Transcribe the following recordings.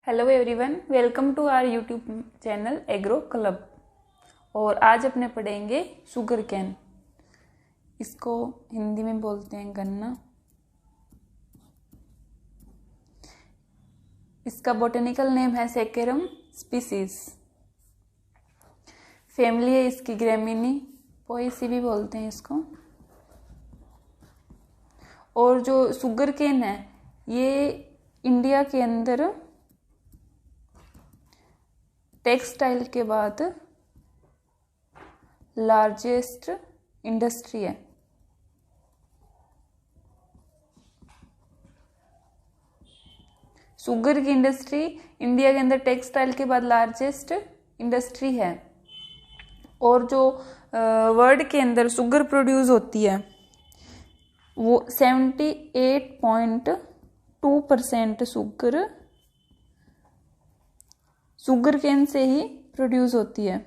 Hello everyone, welcome to our YouTube channel agro club. और आज अपने पढ़ेंगे शुगर कैन। इसको हिंदी में बोलते हैं गन्ना। इसका बॉटेनिकल नेम है सेकेरम स्पीसीज। फैमिली है इसकी ग्रेमिनी पोएसी भी बोलते हैं इसको। और जो शुगर कैन है ये इंडिया के अंदर टेक्सटाइल के बाद लार्जेस्ट इंडस्ट्री है। शुगर की इंडस्ट्री इंडिया के अंदर टेक्सटाइल के बाद लार्जेस्ट इंडस्ट्री है। और जो वर्ल्ड के अंदर शुगर प्रोड्यूस होती है वो 78.2% शुगर केन से ही प्रोड्यूस होती है।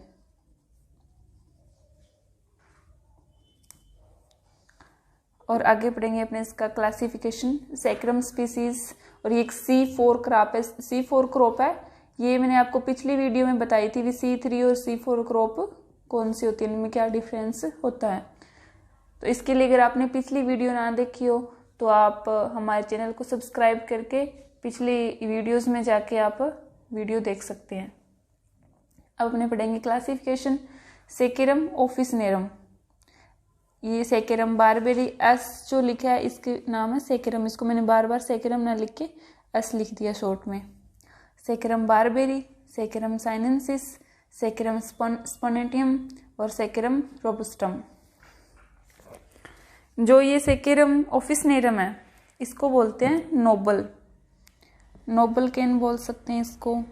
और आगे पढ़ेंगे अपने इसका क्लासिफिकेशन। सेक्रम स्पीसीज और ये एक C4 क्रॉप है। C4 क्रॉप है ये मैंने आपको पिछली वीडियो में बताई थी। C3 और C4 क्रॉप कौन सी होती है, इनमें क्या डिफरेंस होता है। तो इसके लिए अगर आपने पिछली वीडियो ना देखी हो तो आप हमारे चैनल को सब्सक्राइब करके पिछली वीडियोस में जाके आप वीडियो देख सकते हैं। अब अपने पढ़ेंगे क्लासिफिकेशन। सेकेरम ऑफिसनेरम, ये सेकेरम बारबेरी एस जो लिखा है इसके नाम है सेकेरम। इसको मैंने बार बार सेकेरम ना लिख के एस लिख दिया शॉर्ट में। Saccharum barberi, Saccharum sinensis, Saccharum spontaneum और सेकेरम रोबस्टम। जो ये सेकेरम ऑफिसनेरम है इसको बोलते हैं नोबल। नोबल कैन बोल सकते हैं इसको,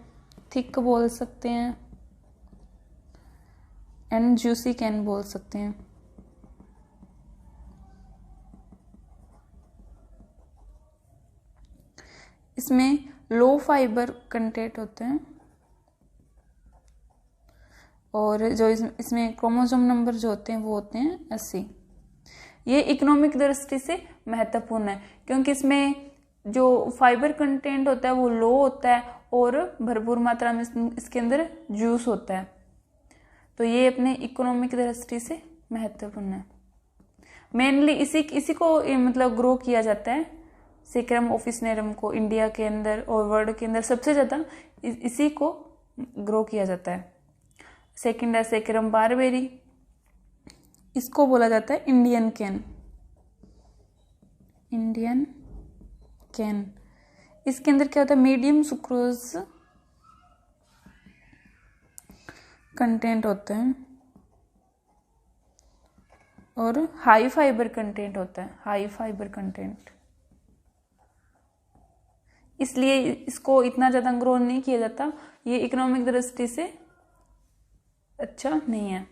थिक बोल सकते हैं एंड जूसी कैन बोल सकते हैं। इसमें लो फाइबर कंटेंट होते हैं और जो इसमें क्रोमोसोम नंबर जो होते हैं वो होते हैं 80। ये इकोनॉमिक दृष्टि से महत्वपूर्ण है क्योंकि इसमें जो फाइबर कंटेंट होता है वो लो होता है और भरपूर मात्रा में इसके अंदर जूस होता है। तो ये अपने इकोनॉमिक दृष्टि से महत्वपूर्ण है। मेनली इसी को मतलब ग्रो किया जाता है। सेकेरम ऑफिसनेरम को इंडिया के अंदर और वर्ल्ड के अंदर सबसे ज़्यादा इसी को ग्रो किया जाता है। सेकेंड है सेकेरम बारबेरी, इसको बोला जाता है इंडियन कैन। इंडियन कैन इसके अंदर क्या होता है, मीडियम सुक्रोज कंटेंट होते हैं और हाई फाइबर कंटेंट होता है। हाई फाइबर कंटेंट इसलिए इसको इतना ज़्यादा ग्रो नहीं किया जाता। ये इकोनॉमिक दृष्टि से अच्छा नहीं है।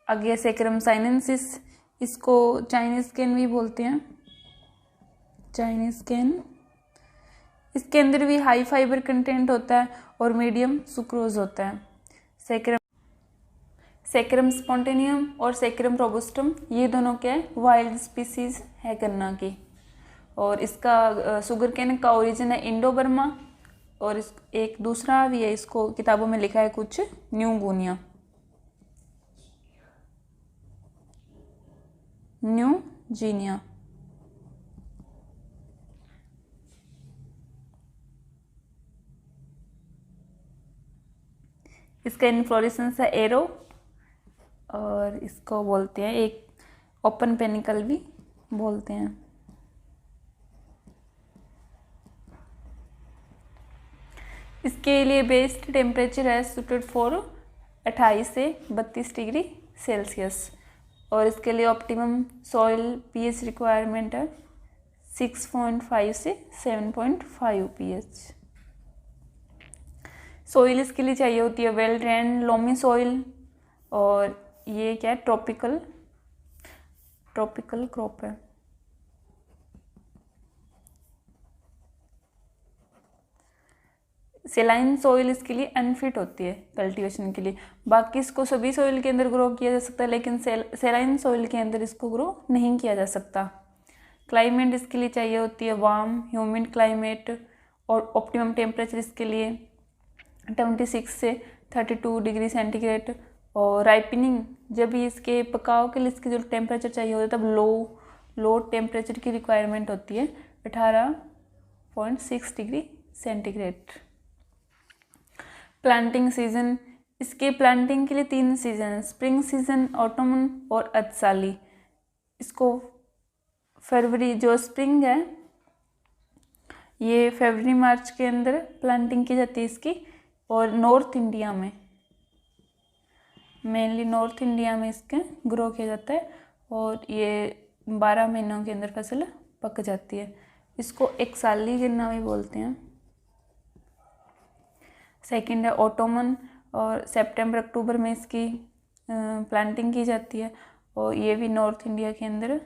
आगे सेकेरम साइनेंसिस, इसको चाइनीज कैन भी बोलते हैं। चाइनीज कैन इसके अंदर भी हाई फाइबर कंटेंट होता है और मीडियम सुक्रोज होता है। सेकेरम स्पॉन्टेनियम और सेकेरम रोबस्टम ये दोनों क्या है, वाइल्ड स्पीसीज है गन्ना की। और इसका शुगर कैन का ओरिजिन है इंडो बर्मा और एक दूसरा भी है, इसको किताबों में लिखा है कुछ न्यू गुनिया, न्यू जीनिया। इसका इन्फ्लोरेसेंस है एरो और इसको बोलते हैं एक ओपन पेनिकल भी बोलते हैं। इसके लिए बेस्ट टेम्परेचर है सूटेड फॉर 28 से 32 डिग्री सेल्सियस। और इसके लिए ऑप्टिमम सॉइल पीएच रिक्वायरमेंट है 6.5 से 7.5 पीएच। सॉइल इसके लिए चाहिए होती है वेल ड्रेन्ड लोमी सॉइल। और ये क्या है, ट्रॉपिकल क्रॉप है। सेलाइन सॉइल इसके लिए अनफिट होती है कल्टीवेशन के लिए। बाकी इसको सभी सॉइल के अंदर ग्रो किया जा सकता है लेकिन सेलाइन सॉइल के अंदर इसको ग्रो नहीं किया जा सकता। क्लाइमेट इसके लिए चाहिए होती है वार्म ह्यूमिड क्लाइमेट और ऑप्टिमम टेम्परेचर इसके लिए 26 से 32 डिग्री सेंटीग्रेड। और राइपनिंग, जब भी इसके पकाव के लिए इसके जो टेम्परेचर चाहिए होता है तब लो टेम्परेचर की रिक्वायरमेंट होती है 18.6 डिग्री सेंटीग्रेड। प्लांटिंग सीजन, इसके प्लांटिंग के लिए 3 सीजन, स्प्रिंग सीजन, ऑटमन और अदसाली। इसको फरवरी, जो स्प्रिंग है ये फरवरी मार्च के अंदर प्लांटिंग की जाती है इसकी, और नॉर्थ इंडिया में, मेनली नॉर्थ इंडिया में इसके ग्रो किया जाता है और ये 12 महीनों के अंदर फसल पक जाती है। इसको एक साली गन्ना भी बोलते हैं। सेकंड है ऑटोमन, और सितंबर अक्टूबर में इसकी प्लांटिंग की जाती है और ये भी नॉर्थ इंडिया के अंदर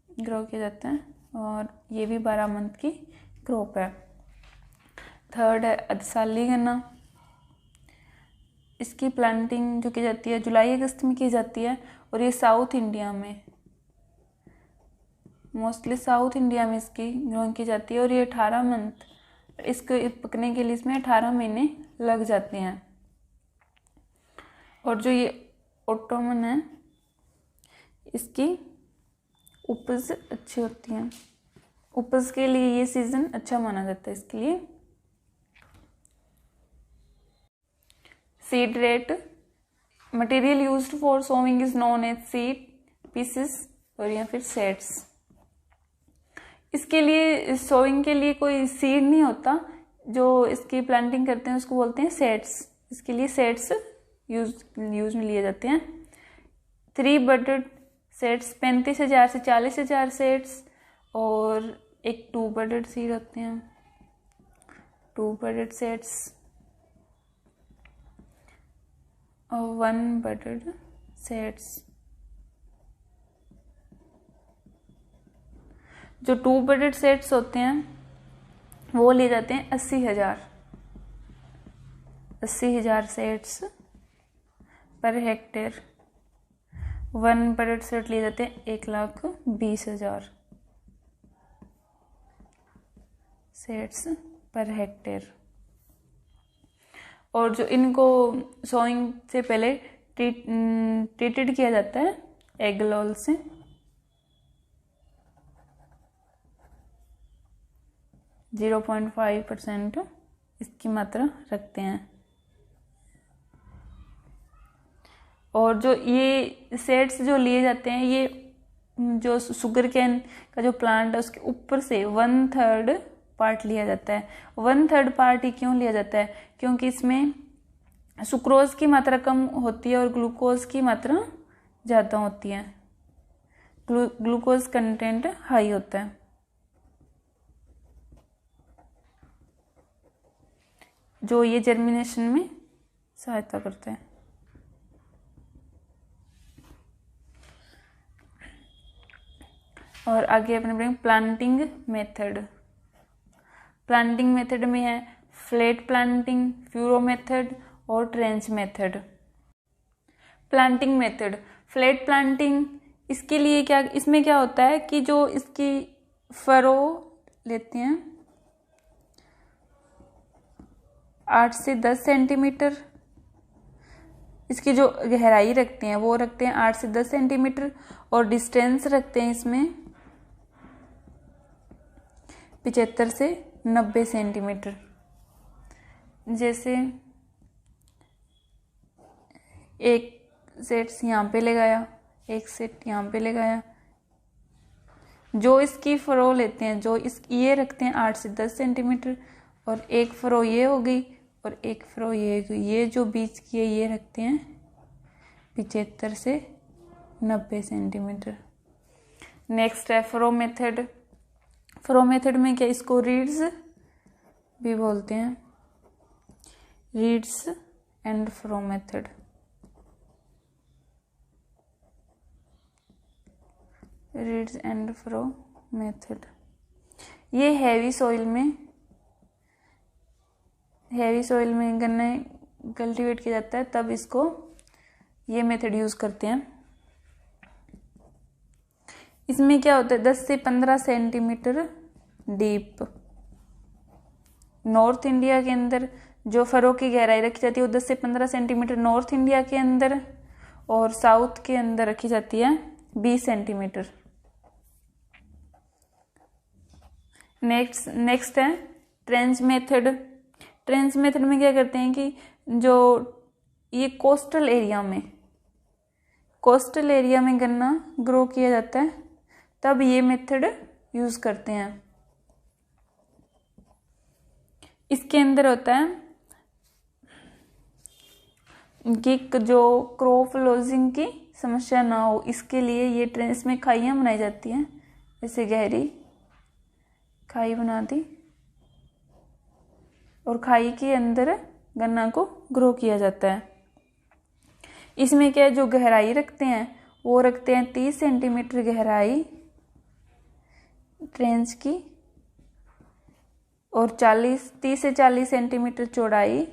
ग्रो किया जाता है और ये भी 12 मंथ की क्रॉप है। थर्ड है अदसाली गन्ना, इसकी प्लांटिंग जो की जाती है जुलाई अगस्त में की जाती है और ये साउथ इंडिया में, मोस्टली साउथ इंडिया में इसकी ग्रोइंग की जाती है और ये 18 मंथ, इसको पकने के लिए इसमें 18 महीने लग जाते हैं। और जो ये ऑटोमन है इसकी उपज अच्छी होती है, उपज के लिए ये सीजन अच्छा माना जाता है इसके लिए। Seed rate, material used for sowing is known as seed pieces और या फिर सेट्स। इसके लिए सोइंग के लिए कोई सीड नहीं होता, जो इसकी प्लांटिंग करते हैं उसको बोलते हैं सेट्स। इसके लिए सेट्स यूज में लिए जाते हैं। 3 बटेड सेट्स 35,000 से 40,000 सेट्स, और एक 2 बटेड सीड होते हैं, 2 बटेड सेट्स और 1 बटेड सेट्स। जो 2 बटेड सेट्स होते हैं वो ले जाते हैं 80,000 सेट्स पर हेक्टेयर। 1 बटेड सेट ले जाते हैं 1,20,000 सेट्स पर हेक्टेयर। और जो इनको सोइंग से पहले ट्रीटेड किया जाता है एग्लोल से। .5% इसकी मात्रा रखते हैं। और जो ये सेट्स जो लिए जाते हैं, ये जो शुगर कैन का जो प्लांट है उसके ऊपर से 1/3 पार्ट लिया जाता है। 1/3 पार्ट ही क्यों लिया जाता है? क्योंकि इसमें सुक्रोज की मात्रा कम होती है और ग्लूकोज की मात्रा ज़्यादा होती है। ग्लूकोज कंटेंट हाई होता है। जो ये जर्मिनेशन में सहायता करते हैं। और आगे अपने पढ़ेंगे प्लांटिंग मेथड। प्लांटिंग मेथड में है फ्लैट प्लांटिंग, फ्यूरो मेथड और trench method. Planting method, flat planting, इसके लिए क्या, इसमें क्या होता है कि जो इसकी फरो लेते हैं 8 से 10 सेंटीमीटर, इसकी जो गहराई रखते हैं वो रखते हैं 8 से 10 सेंटीमीटर, और डिस्टेंस रखते हैं इसमें 75 से 90 सेंटीमीटर। जैसे एक सेट यहाँ पे लगाया, एक सेट यहाँ पे लगाया। जो इसकी फरो लेते हैं, जो ये रखते हैं 8 से 10 सेंटीमीटर, और एक फरो ये हो गई और एक फरो ये हो गई। ये जो बीच की है ये रखते हैं 75 से 90 सेंटीमीटर। नेक्स्ट है फरो मेथड। फरो मेथड में क्या, इसको रीड्स भी बोलते हैं, reads and furrow method. Reads and furrow method, ये हैवी सॉइल में गन्ने कल्टीवेट किया जाता है, तब इसको ये मेथड यूज करते हैं। इसमें क्या होता है 10 से 15 सेंटीमीटर डीप नॉर्थ इंडिया के अंदर जो फरो की गहराई रखी जाती है वो 10 से 15 सेंटीमीटर नॉर्थ इंडिया के अंदर, और साउथ के अंदर रखी जाती है 20 सेंटीमीटर। नेक्स्ट है ट्रेंच मेथड। ट्रेंच मेथड में क्या करते हैं कि जो ये कोस्टल एरिया में गन्ना ग्रो किया जाता है तब ये मेथड यूज करते हैं। इसके अंदर होता है कि जो क्रॉप लॉसिंग की समस्या ना हो, इसके लिए ये ट्रेंच में खाइयाँ बनाई जाती हैं, जैसे गहरी खाई बना दी और खाई के अंदर गन्ना को ग्रो किया जाता है। इसमें क्या है, जो गहराई रखते हैं वो रखते हैं 30 सेंटीमीटर गहराई ट्रेंच की और 30 से 40 सेंटीमीटर चौड़ाई,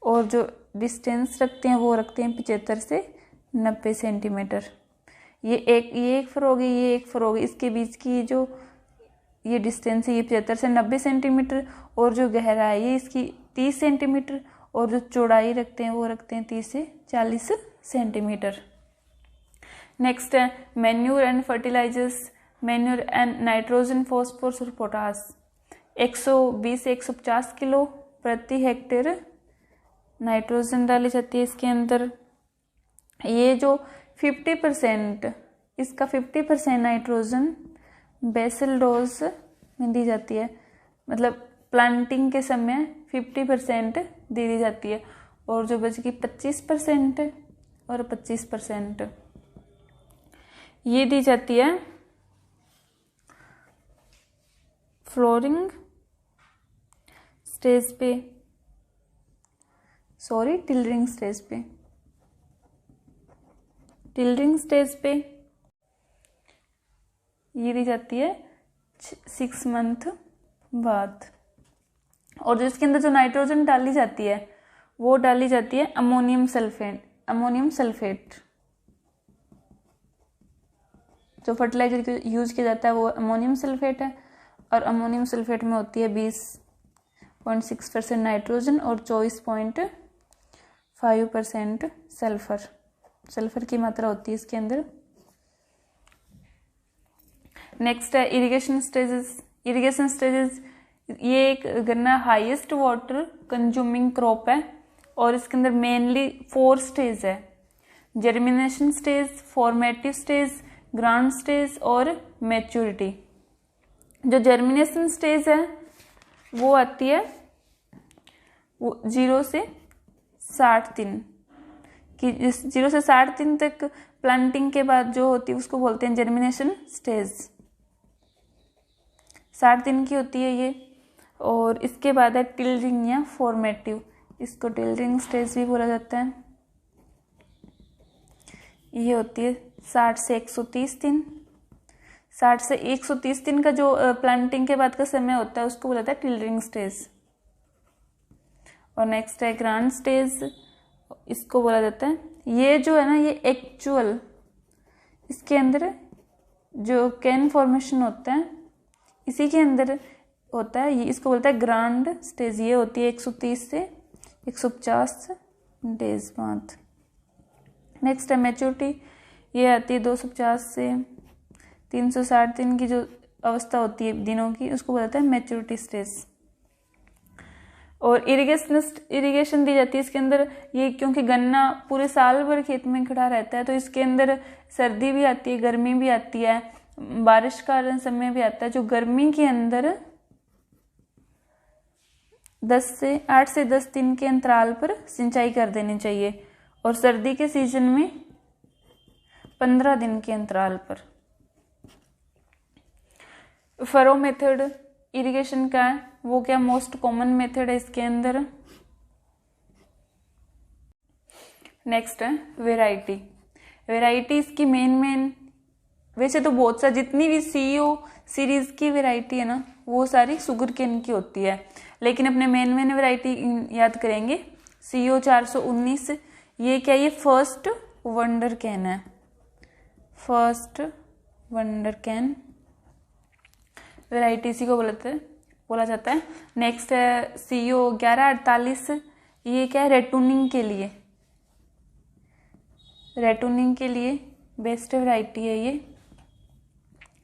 और जो डिस्टेंस रखते हैं वो रखते हैं 75 से 90 सेंटीमीटर। ये एक फर होगी, ये एक फर होगी, इसके बीच की जो ये डिस्टेंस है ये 75 से 90 सेंटीमीटर, और जो गहराई है इसकी 30 सेंटीमीटर, और जो चौड़ाई रखते हैं वो रखते हैं 30 से 40 सेंटीमीटर। नेक्स्ट है manure and fertilizers. Manure and nitrogen, phosphorus और पोटास 120 से 150 किलो प्रति हेक्टेयर नाइट्रोजन डाली जाती है इसके अंदर। ये जो 50%, इसका 50% नाइट्रोजन बेसल डोज में दी जाती है, मतलब प्लांटिंग के समय 50% दे दी जाती है, और जो बचेगी 25% और 25% ये दी जाती है फ्लोरिंग स्टेज पे, टिलरिंग स्टेज पे। टिलरिंग स्टेज पे ये दी जाती है 6 मंथ बाद। और जो इसके अंदर जो नाइट्रोजन डाली जाती है वो डाली जाती है अमोनियम सल्फेट। जो फर्टिलाइजर यूज किया जाता है वो अमोनियम सल्फेट है, और अमोनियम सल्फेट में होती है 20.6% नाइट्रोजन और 24.5% सल्फर की मात्रा होती है इसके अंदर। नेक्स्ट है इरिगेशन स्टेजेस। ये एक गन्ना हाईएस्ट वाटर कंज्यूमिंग क्रॉप है, और इसके अंदर मेनली 4 स्टेज है: germination stage, formative stage, ground stage और मैच्योरिटी। जो जर्मिनेशन स्टेज है वो आती है 0 से 60 दिन कि 0 से 60 दिन तक प्लांटिंग के बाद जो होती है उसको बोलते हैं जर्मिनेशन स्टेज। 60 दिन की होती है ये। और इसके बाद है टिलरिंग या फॉर्मेटिव, इसको टिलरिंग स्टेज भी बोला जाता है। ये होती है 60 से 130 दिन। 60 से 130 दिन का जो प्लांटिंग के बाद का समय होता है उसको बोला जाता है टिलरिंग स्टेज। और नेक्स्ट है ग्रांड स्टेज, इसको बोला जाता है, ये जो है ना ये एक्चुअल इसके अंदर जो कैन फॉर्मेशन होता है इसी के अंदर होता है, ये इसको बोलता है ग्रांड स्टेज। ये होती है 130 से 150 डेज बाद। नेक्स्ट है मैच्योरिटी, ये आती है 250 से 360 दिन की जो अवस्था होती है दिनों की, उसको बोलता है मैच्योरिटी स्टेज। और इरिगेशन दी जाती है इसके अंदर। ये क्योंकि गन्ना पूरे साल भर खेत में खड़ा रहता है तो इसके अंदर सर्दी भी आती है, गर्मी भी आती है, बारिश का समय भी आता है। जो गर्मी के अंदर 8 से 10 दिन के अंतराल पर सिंचाई कर देनी चाहिए, और सर्दी के सीजन में 15 दिन के अंतराल पर। फरो मेथड इरिगेशन का है, वो क्या मोस्ट कॉमन मेथड है इसके अंदर। नेक्स्ट है वेराइटी इसकी मेन वैसे तो बहुत सारी जितनी भी CEO सीरीज की वेराइटी है ना वो सारी शुगर केन की होती है, लेकिन अपने मेन वेराइटी याद करेंगे। CO 419, ये क्या, ये फर्स्ट वंडर कैन है, फर्स्ट वंडर कैन। वेराइटी इसी को बोला जाता है। नेक्स्ट है CO 1148, ये क्या है, रेटूनिंग के लिए बेस्ट वेराइटी है ये।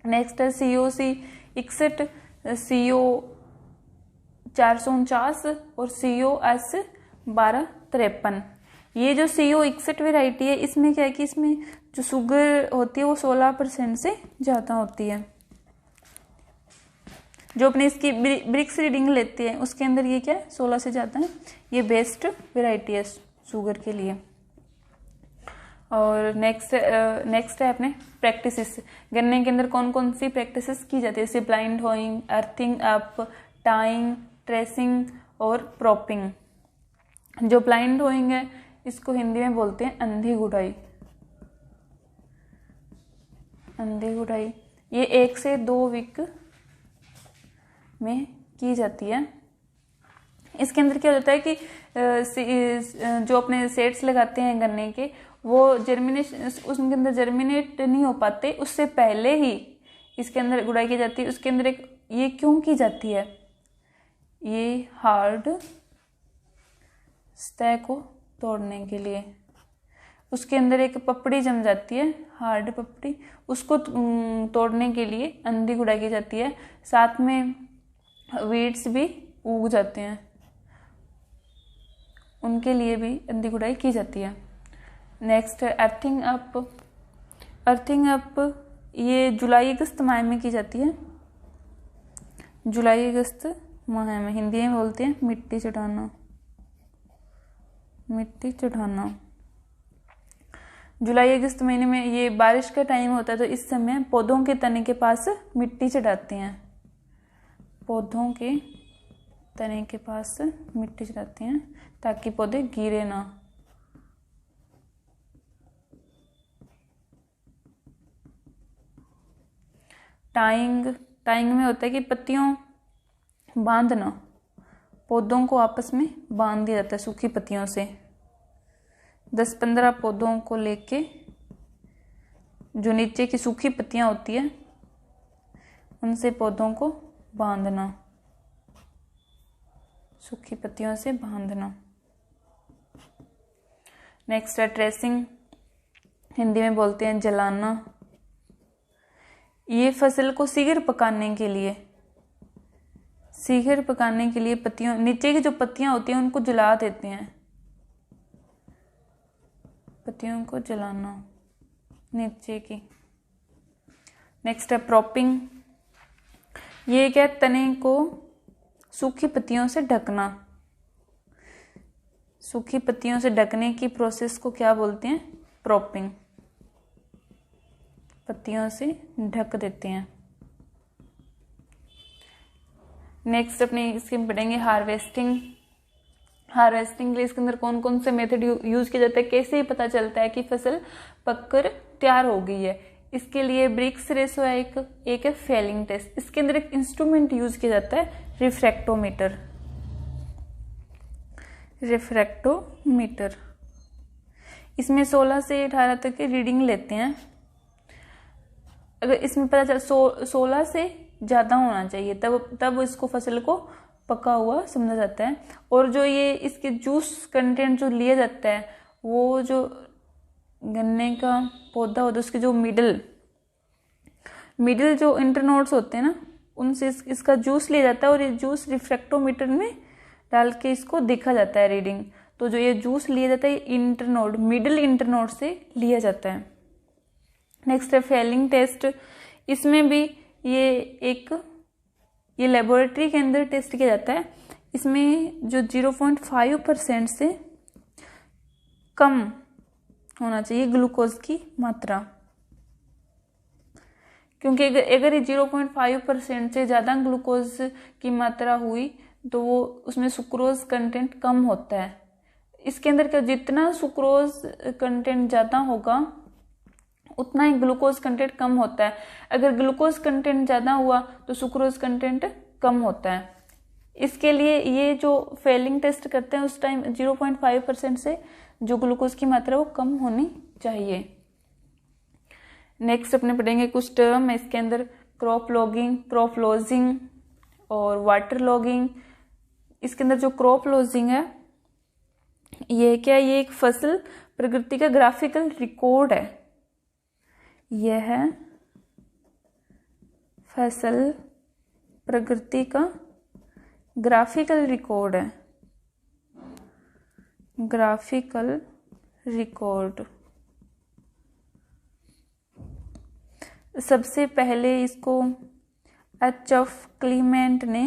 नेक्स्ट है COC 61, CO 449 और COS 1253। ये जो CO 61 वेराइटी है, इसमें क्या है कि इसमें जो शुगर होती है वो 16% से ज़्यादा होती है। जो अपने इसकी ब्रिक्स रीडिंग लेते हैं उसके अंदर ये क्या है, 16 से ज़्यादा है। ये बेस्ट वेराइटी है शुगर के लिए। और नेक्स्ट है अपने प्रैक्टिसेस। गन्ने के अंदर कौन कौन सी प्रैक्टिसेस की जाती है, जैसे blind hoeing, earthing up, tying, tracing और प्रॉपिंग। जो ब्लाइंड होइंग है इसको हिंदी में बोलते हैं अंधी गुड़ाई। ये 1 से 2 वीक में की जाती है। इसके अंदर क्या होता है कि जो अपने सेड्स लगाते हैं गन्ने के, वो उसके अंदर जर्मिनेट नहीं हो पाते, उससे पहले ही इसके अंदर गुड़ाई की जाती है। उसके अंदर ये क्यों की जाती है, ये हार्ड सतह को तोड़ने के लिए। उसके अंदर एक पपड़ी जम जाती है, हार्ड पपड़ी, उसको तोड़ने के लिए अंधी गुड़ाई की जाती है। साथ में वीड्स भी उग जाते हैं, उनके लिए भी अंधी गुड़ाई की जाती है। नेक्स्ट अर्थिंग अप, ये जुलाई अगस्त माह में की जाती है। जुलाई अगस्त माह में हिंदी में बोलते हैं मिट्टी चढ़ाना। जुलाई अगस्त महीने में ये बारिश का टाइम होता है, तो इस समय पौधों के तने के पास मिट्टी चढ़ाते हैं। ताकि पौधे गिरे ना। टाइंग में होता है कि पत्तियों बांधना, पौधों को आपस में बांध दिया जाता है सूखी पत्तियों से। 10-15 पौधों को लेके जो नीचे की सूखी पत्तियां होती है उनसे पौधों को बांधना, सूखी पत्तियों से बांधना। नेक्स्ट है ट्रेसिंग, हिंदी में बोलते हैं जलाना। ये फसल को शीघ्र पकाने के लिए पत्तियों, नीचे की जो पत्तियां होती हैं उनको जला देते हैं। पत्तियों को जलाना नीचे की। नेक्स्ट है प्रॉपिंग, ये क्या, तने को सूखी पत्तियों से ढकना। सूखी पत्तियों से ढकने की प्रोसेस को क्या बोलते हैं, प्रॉपिंग। पत्तियों से ढक देते हैं। नेक्स्ट अपने इसके पढ़ेंगे हार्वेस्टिंग के लिए इसके अंदर कौन कौन से मेथड यूज किया जाता है, कैसे पता चलता है कि फसल पककर तैयार हो गई है। इसके लिए ब्रिक्स रेशो है एक है फेलिंग टेस्ट। इसके अंदर एक इंस्ट्रूमेंट यूज किया जाता है रिफ्रैक्टोमीटर। इसमें 16 से 18 तक की रीडिंग लेते हैं। अगर इसमें पता चल 16 से ज़्यादा होना चाहिए तब इसको फसल को पका हुआ समझा जाता है। और जो ये इसके जूस कंटेंट जो लिया जाता है, वो जो गन्ने का पौधा होता है उसके जो मिडिल जो इंटरनोड्स होते हैं ना, उनसे इसका जूस लिया जाता है और ये जूस रिफ्रैक्टोमीटर में डाल के इसको देखा जाता है रीडिंग। तो जो ये जूस लिया जाता है मिडिल इंटरनोड से लिया जाता है। नेक्स्ट है फेलिंग टेस्ट। इसमें भी ये लेबोरेटरी के अंदर टेस्ट किया जाता है। इसमें जो 0.5% से कम होना चाहिए ग्लूकोज की मात्रा, क्योंकि अगर ये 0.5% से ज़्यादा ग्लूकोज की मात्रा हुई तो वो उसमें सुक्रोज कंटेंट कम होता है। इसके अंदर क्या, जितना सुक्रोज कंटेंट ज़्यादा होगा उतना ही ग्लूकोज कंटेंट कम होता है। अगर ग्लूकोज कंटेंट ज़्यादा हुआ तो सुक्रोज कंटेंट कम होता है। इसके लिए ये जो फेलिंग टेस्ट करते हैं उस टाइम 0.5% से जो ग्लूकोज की मात्रा वो कम होनी चाहिए। नेक्स्ट अपने पढ़ेंगे कुछ टर्म है इसके अंदर क्रॉप लॉगिंग, क्रॉप लॉजिंग और वाटर लॉगिंग। इसके अंदर जो क्रॉप लॉजिंग है ये क्या, ये एक फसल प्रगति का ग्राफिकल रिकॉर्ड है। यह है फसल प्रगति का ग्राफिकल रिकॉर्ड है, ग्राफिकल रिकॉर्ड। सबसे पहले इसको एच.एफ. क्लीमेंट ने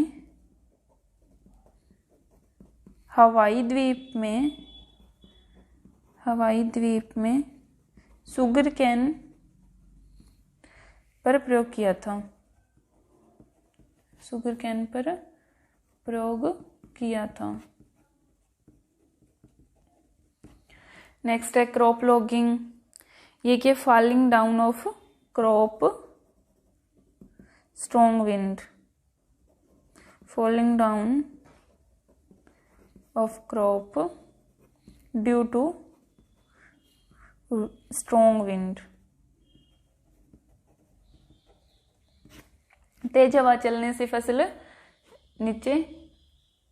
हवाई द्वीप में शुगर केन पर प्रयोग किया था, शुगर केन पर प्रयोग किया था। नेक्स्ट है क्रॉप लॉगिंग। ये क्या, falling down of crop, strong wind, falling down of crop due to strong wind. तेज हवा चलने से फसल नीचे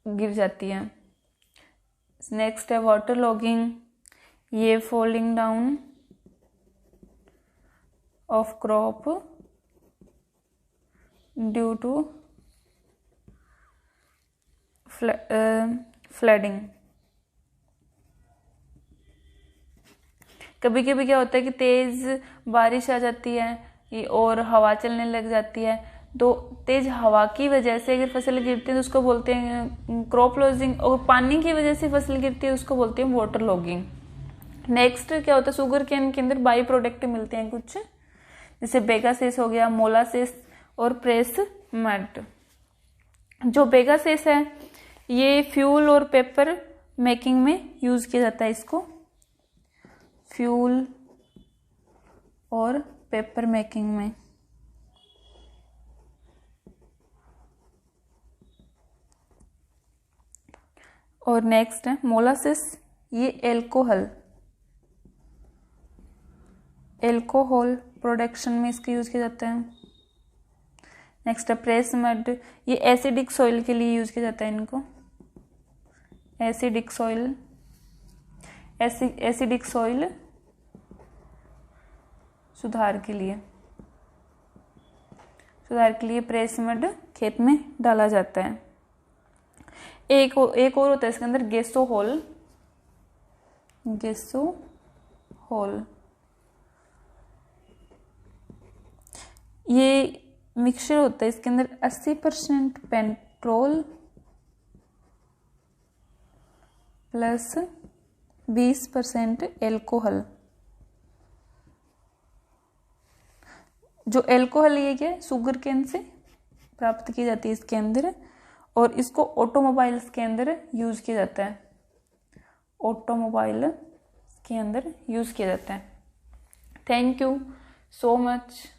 गिर जाती है। नेक्स्ट है वाटर लॉगिंग। ये falling down of crop due to flooding. कभी कभी क्या होता है कि तेज बारिश आ जाती है और हवा चलने लग जाती है, तो तेज हवा की वजह से अगर फसल गिरती है तो उसको बोलते हैं क्रॉप लॉजिंग, और पानी की वजह से फसल गिरती है उसको बोलते हैं वाटर लॉगिंग। नेक्स्ट क्या होता है, शुगर केन के अंदर बाई प्रोडक्ट मिलते हैं कुछ, जैसे बेगासेस हो गया, मोलासेस और प्रेस मड। जो बेगासेस है ये फ्यूल और पेपर मेकिंग में यूज किया जाता है, इसको फ्यूल और पेपर मेकिंग में। और नेक्स्ट है मोलासेस। ये एल्कोहल प्रोडक्शन में इसका यूज किया जाता है। नेक्स्ट है प्रेस मड। ये एसिडिक सॉइल के लिए यूज किया जाता है इनको, एसिडिक सॉइल, एसिडिक सॉइल सुधार के लिए प्रेस मड खेत में डाला जाता है। एक और होता है इसके अंदर गेसोहोल, ये मिक्सचर होता है, इसके अंदर 80% पेट्रोल प्लस 20% एल्कोहल। जो एल्कोहल ये क्या है, शुगर केन से प्राप्त की जाती है इसके अंदर, और इसको ऑटोमोबाइल्स के अंदर यूज किया जाता है, ऑटोमोबाइल के अंदर यूज किया जाता है। Thank you so much.